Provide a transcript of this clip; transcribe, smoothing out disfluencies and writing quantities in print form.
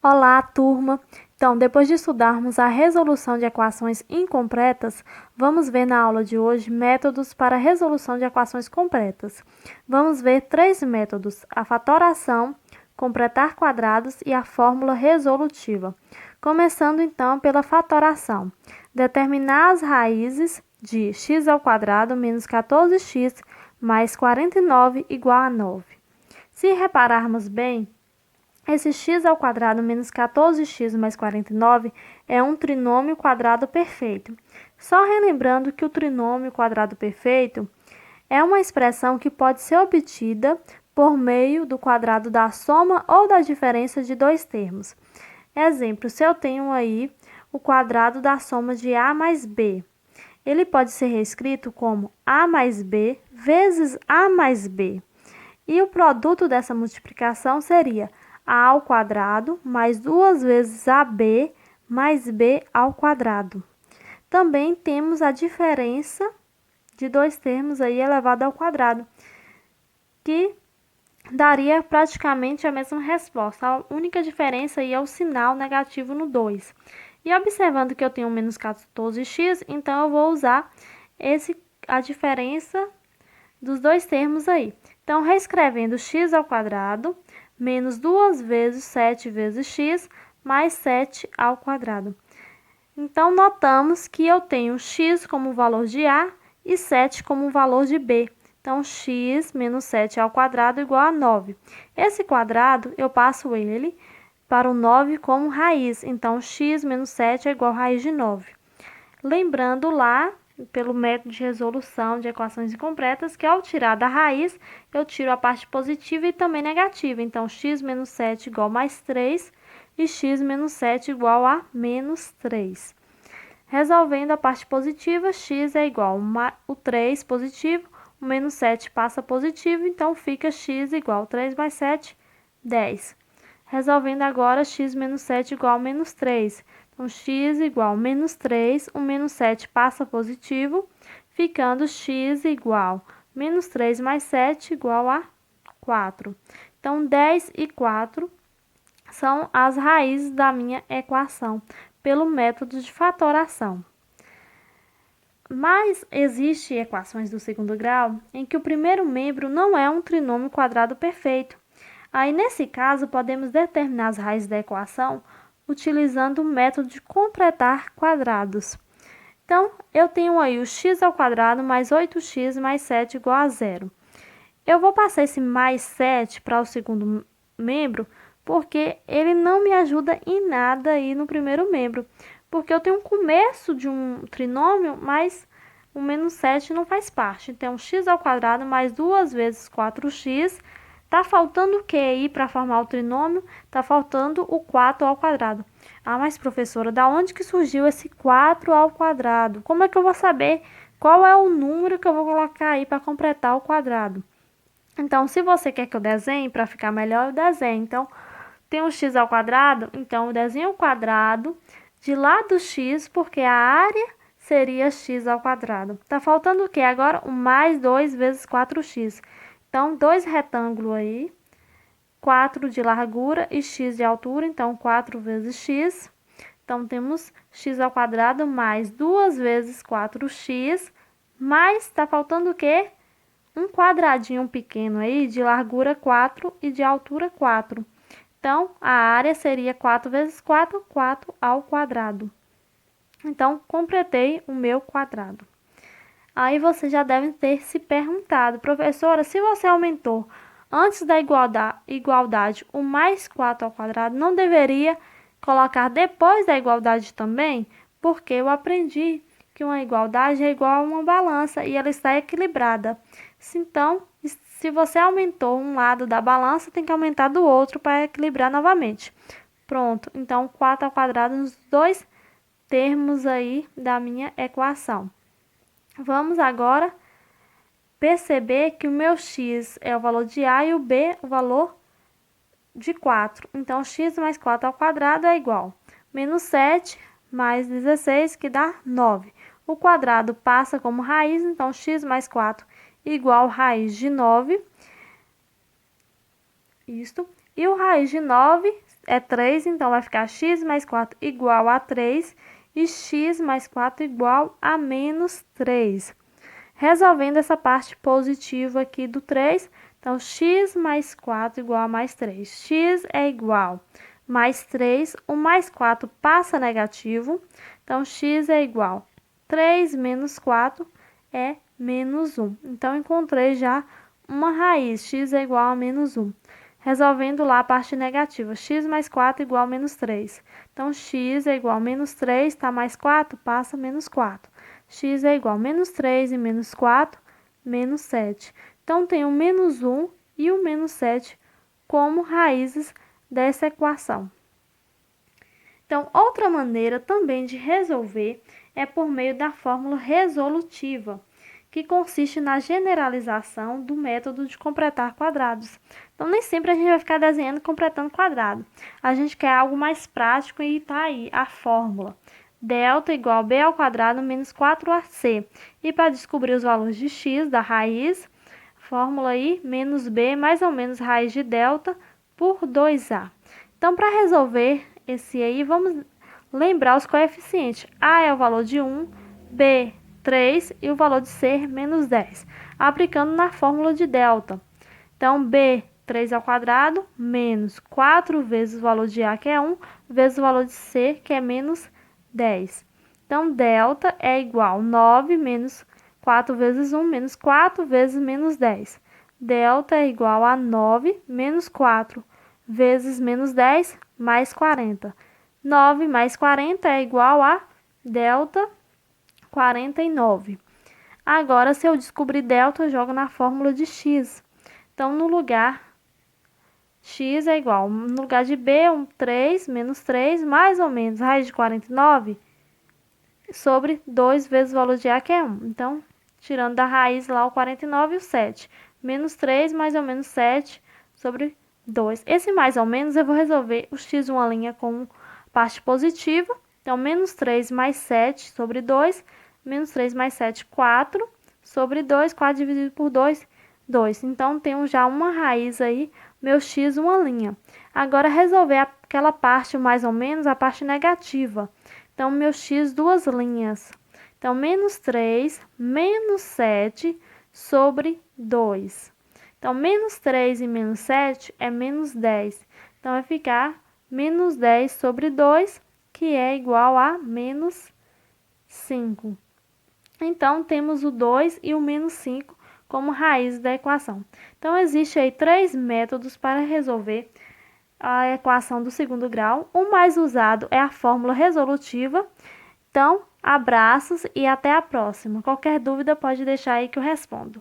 Olá, turma! Então, depois de estudarmos a resolução de equações incompletas, vamos ver na aula de hoje métodos para a resolução de equações completas. Vamos ver três métodos: a fatoração, completar quadrados e a fórmula resolutiva. Começando então pela fatoração. Determinar as raízes de x ao quadrado menos 14x mais 49 igual a 9. Se repararmos bem, esse x ao quadrado menos 14x mais 49 é um trinômio quadrado perfeito. Só relembrando que o trinômio quadrado perfeito é uma expressão que pode ser obtida por meio do quadrado da soma ou da diferença de dois termos. Exemplo, se eu tenho aí o quadrado da soma de a mais b, ele pode ser reescrito como a mais b vezes a mais b. E o produto dessa multiplicação seria a ao quadrado mais 2 vezes ab mais b ao quadrado. Também temos a diferença de dois termos aí elevado ao quadrado, que daria praticamente a mesma resposta. A única diferença aí é o sinal negativo no 2. E observando que eu tenho menos 14x, então eu vou usar a diferença dos dois termos aí. Então, reescrevendo x ao quadrado menos 2 vezes 7 vezes x mais 7 ao quadrado. Então, notamos que eu tenho x como valor de a e 7 como valor de b. Então, x menos 7 ao quadrado igual a 9. Esse quadrado, eu passo ele para o 9 como raiz. Então, x menos 7 é igual a raiz de 9. Lembrando lá, pelo método de resolução de equações incompletas, que ao tirar da raiz, eu tiro a parte positiva e também negativa. Então, x menos 7 igual a mais 3 e x menos 7 igual a menos 3. Resolvendo a parte positiva, x é igual a o 3 positivo, o menos 7 passa positivo, então fica x igual a 3 mais 7, 10. Resolvendo agora, x menos 7 igual a menos 3. Então, x igual a menos 3, o menos 7 passa positivo, ficando x igual a menos 3 mais 7 igual a 4. Então, 10 e 4 são as raízes da minha equação, pelo método de fatoração. Mas existem equações do segundo grau em que o primeiro membro não é um trinômio quadrado perfeito. Aí, nesse caso, podemos determinar as raízes da equação utilizando o método de completar quadrados. Então, eu tenho aí o x ao quadrado mais 8x mais 7 igual a 0. Eu vou passar esse mais 7 para o segundo membro, porque ele não me ajuda em nada aí no primeiro membro. Porque eu tenho um começo de um trinômio, mas o menos 7 não faz parte. Então, x ao quadrado mais 2 vezes 4x. Tá faltando o que aí para formar o trinômio? Tá faltando o 4 ao quadrado. Ah, mas professora, da onde que surgiu esse 4 ao quadrado? Como é que eu vou saber qual é o número que eu vou colocar aí para completar o quadrado? Então, se você quer que eu desenhe para ficar melhor, eu desenho. Então, tem o x ao quadrado, então eu desenho o quadrado de lá do x, porque a área seria x ao quadrado. Tá faltando o que agora? O mais 2 vezes 4x. Então, dois retângulos aí, 4 de largura e x de altura, então 4 vezes x. Então, temos x ao quadrado mais 2 vezes 4x, mais, está faltando o quê? Um quadradinho pequeno aí, de largura 4 e de altura 4. Então, a área seria 4 vezes 4, 4 ao quadrado. Então, completei o meu quadrado. Aí você já deve ter se perguntado, professora, se você aumentou antes da igualdade o mais 4 ao quadrado, não deveria colocar depois da igualdade também? Porque eu aprendi que uma igualdade é igual a uma balança e ela está equilibrada. Então, se você aumentou um lado da balança, tem que aumentar do outro para equilibrar novamente. Pronto, então 4 ao quadrado nos dois termos aí da minha equação. Vamos agora perceber que o meu x é o valor de a e o b o valor de 4. Então, x mais 4 ao quadrado é igual a menos 7 mais 16, que dá 9. O quadrado passa como raiz, então x mais 4 igual a raiz de 9. Isto. E o raiz de 9 é 3, então vai ficar x mais 4 igual a 3 e x mais 4 igual a menos 3. Resolvendo essa parte positiva aqui do 3, então x mais 4 igual a mais 3. X é igual a mais 3, o mais 4 passa negativo, então x é igual a 3 menos 4 é menos 1. Então, encontrei já uma raiz, x é igual a menos 1. Resolvendo lá a parte negativa, x mais 4 igual a menos 3. Então, x é igual a menos 3, tá mais 4, passa menos 4. X é igual a menos 3 e menos 4, menos 7. Então, tem o menos 1 e o menos 7 como raízes dessa equação. Então, outra maneira também de resolver é por meio da fórmula resolutiva, que consiste na generalização do método de completar quadrados. Então, nem sempre a gente vai ficar desenhando e completando quadrado. A gente quer algo mais prático e tá aí a fórmula. Delta igual a b ao quadrado menos 4ac. E para descobrir os valores de x da raiz, fórmula aí, menos b mais ou menos raiz de delta por 2a. Então, para resolver esse aí, vamos lembrar os coeficientes. A é o valor de 1, b 3 e o valor de C menos 10, aplicando na fórmula de delta. Então, b 3 ao quadrado menos 4 vezes o valor de A, que é 1, vezes o valor de C, que é menos 10. Então, delta é igual a 9 menos 4 vezes 1, menos 4 vezes menos 10. Delta é igual a 9 menos 4 vezes menos 10, mais 40. 9 mais 40 é igual a delta 49. Agora, se eu descobrir delta, eu jogo na fórmula de x. Então, no lugar x é igual, no lugar de b, 3 menos 3, mais ou menos raiz de 49 sobre 2 vezes o valor de A, que é 1. Então, tirando da raiz lá o 49 e o 7. Menos 3 mais ou menos 7 sobre 2. Esse mais ou menos eu vou resolver o x uma linha com parte positiva. Então, menos 3 mais 7 sobre 2. Menos 3 mais 7, 4 sobre 2. 4 dividido por 2, 2. Então, tenho já uma raiz aí, meu x uma linha. Agora, resolver aquela parte mais ou menos, a parte negativa. Então, meu x duas linhas. Então, menos 3, menos 7 sobre 2. Então, menos 3 e menos 7 é menos 10. Então, vai ficar menos 10 sobre 2, que é igual a menos 5. Então, temos o 2 e o menos 5 como raiz da equação. Então, existe aí 3 métodos para resolver a equação do segundo grau. O mais usado é a fórmula resolutiva. Então, abraços e até a próxima. Qualquer dúvida pode deixar aí que eu respondo.